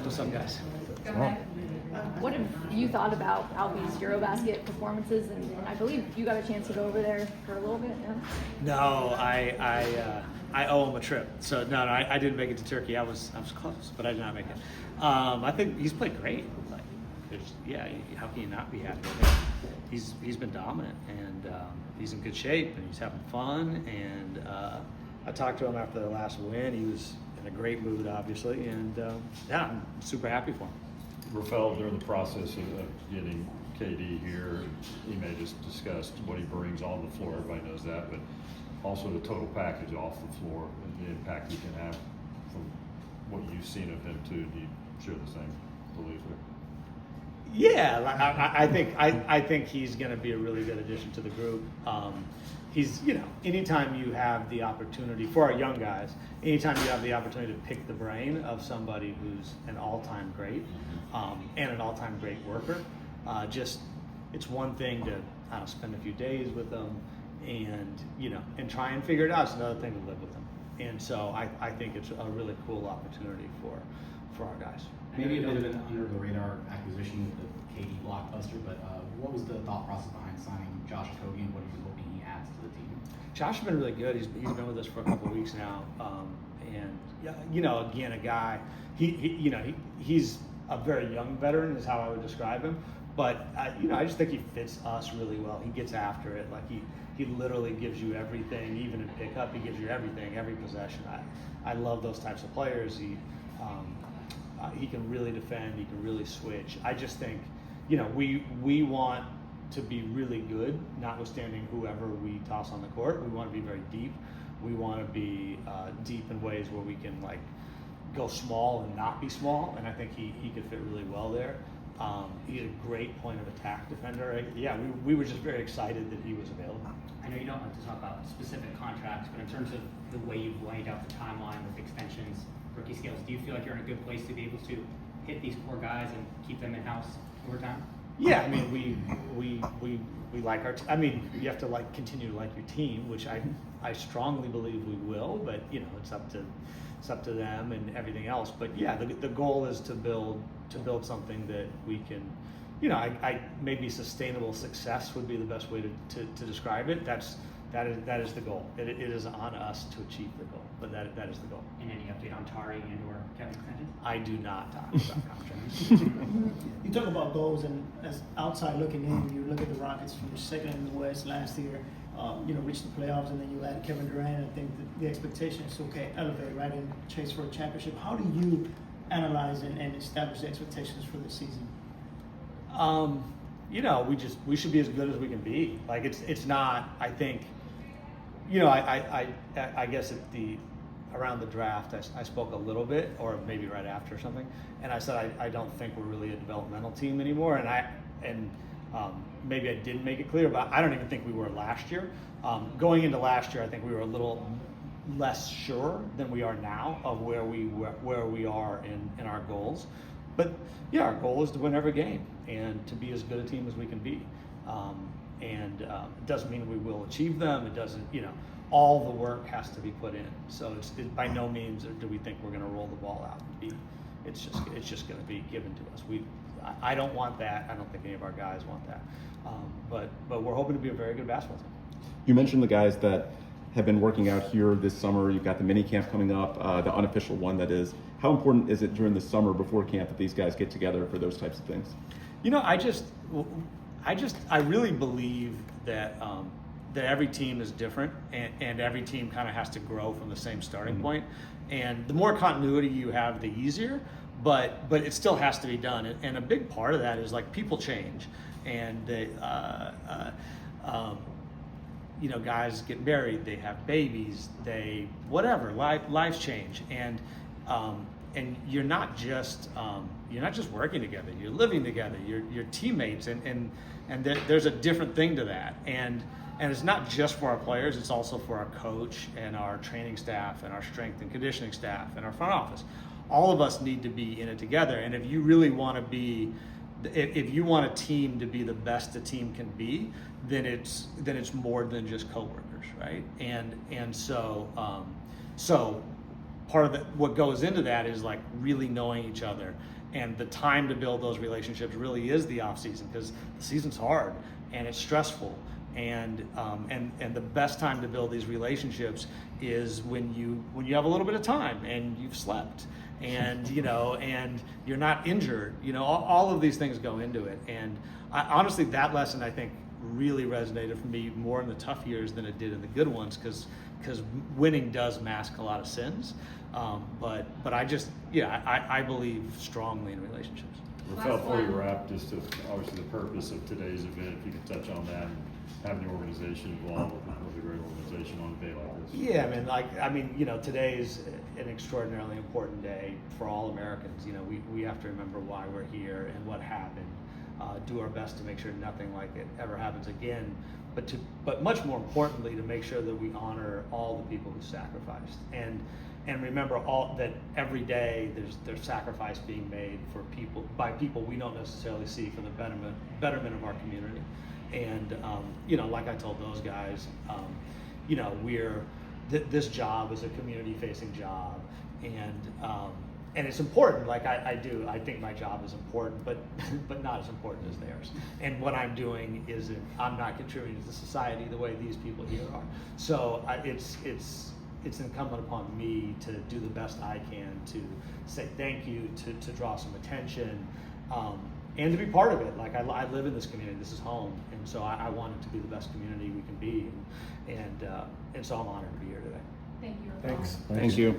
What's up, guys? Go ahead. What have you thought about Alfie's Eurobasket performances? And I believe you got a chance to go over there for a little bit. Yeah? No, I owe him a trip. So no, I didn't make it to Turkey. I was close, but I did not make it. I think he's played great. Like, how can you not be happy with him? He's been dominant, and he's in good shape, and he's having fun. And I talked to him after the last win. He was in a great mood, obviously, and I'm super happy for him. Rafael, during the process of getting KD here, Ime just discussed what he brings on the floor. Everybody knows that, but also the total package off the floor and the impact he can have from what you've seen of him too. Do you share the same belief there? Yeah, I think he's going to be a really good addition to the group. He's, anytime you have the opportunity, for our young guys, anytime you have the opportunity to pick the brain of somebody who's an all-time great and an all-time great worker, it's one thing to spend a few days with them and try and figure it out. It's another thing to live with them. And so I think it's a really cool opportunity for our guys. Maybe a bit of an under-the-radar acquisition with the KD blockbuster, but what was the thought process behind signing Josh Okogie, and what are you hoping he adds to the team? Josh has been really good. He's been with us for a couple of weeks now, and again, a guy. He's a very young veteran, is how I would describe him. But I just think he fits us really well. He gets after it. Like he literally gives you everything, even in pickup. He gives you everything, every possession. I love those types of players. He can really defend. He can really switch. I just think, we want to be really good, notwithstanding whoever we toss on the court. We want to be very deep. We want to be deep in ways where we can go small and not be small. And I think he could fit really well there. He's a great point of attack defender. We were just very excited that he was available. I know you don't like to talk about specific contracts, but in terms of the way you've laid out the timeline with extensions, rookie scales, do you feel like you're in a good place to be able to hit these core guys and keep them in-house over time? Yeah, I mean, we like our. You have to continue to like your team, which I strongly believe we will. But it's up to them and everything else. But yeah, the goal is to build something that we can. Maybe sustainable success would be the best way to describe it. That is the goal. It is on us to achieve the goal, but that is the goal. And any update on Tari and or Kevin extensions? I do not talk about contracts. You talk about goals, and as outside looking in, you look at the Rockets from second in the West last year, reached the playoffs, and then you add Kevin Durant. I think the expectation is elevate, right, and chase for a championship. How do you analyze and establish the expectations for this season? We should be as good as we can be. It's not. I think. I guess around the draft, I spoke a little bit, or maybe right after or something, and I said I don't think we're really a developmental team anymore, and maybe I didn't make it clear, but I don't even think we were last year. Going into last year, I think we were a little less sure than we are now of where we are in our goals. But yeah, our goal is to win every game and to be as good a team as we can be. It doesn't mean we will achieve them. It doesn't, all the work has to be put in. So it's by no means do we think we're going to roll the ball out. It's just going to be given to us. I don't want that. I don't think any of our guys want that. But we're hoping to be a very good basketball team. You mentioned the guys that have been working out here this summer. You've got the mini camp coming up, the unofficial one that is. How important is it during the summer before camp that these guys get together for those types of things? I really believe that that every team is different, and every team kind of has to grow from the same starting point. And the more continuity you have, the easier. But it still has to be done. And a big part of that is people change, and they, guys get married, they have babies, lives change, and you're not just working together. You're living together. You're teammates, and there's a different thing to that. And it's not just for our players. It's also for our coach and our training staff and our strength and conditioning staff and our front office. All of us need to be in it together. And if you really want to be, if you want a team to be the best a team can be, then it's more than just coworkers, right? And so part of what goes into that is really knowing each other And the time to build those relationships really is the off season, because the season's hard and it's stressful. And the best time to build these relationships is when you have a little bit of time and you've slept, and and you're not injured. All of these things go into it. And honestly, that lesson I think really resonated for me more in the tough years than it did in the good ones, because winning does mask a lot of sins. But I believe strongly in relationships. Rafael, before you wrap, just to, obviously the purpose of today's event, if you could touch on that and having the organization involved with a great organization on a day like this. Yeah, today's an extraordinarily important day for all Americans. We have to remember why we're here and what happened. Do our best to make sure nothing like it ever happens again. But much more importantly, to make sure that we honor all the people who sacrificed, and remember that every day there's sacrifice being made by people we don't necessarily see for the betterment of our community. And like I told those guys, this job is a community-facing job, and it's important. Like I think my job is important, but not as important as theirs. And what I'm doing I'm not contributing to society the way these people here are. So it's incumbent upon me to do the best I can to say thank you, to draw some attention, and to be part of it. Like I live in this community. This is home, and so I want it to be the best community we can be. And so I'm honored to be here today. Thank you. Thanks. Thank you.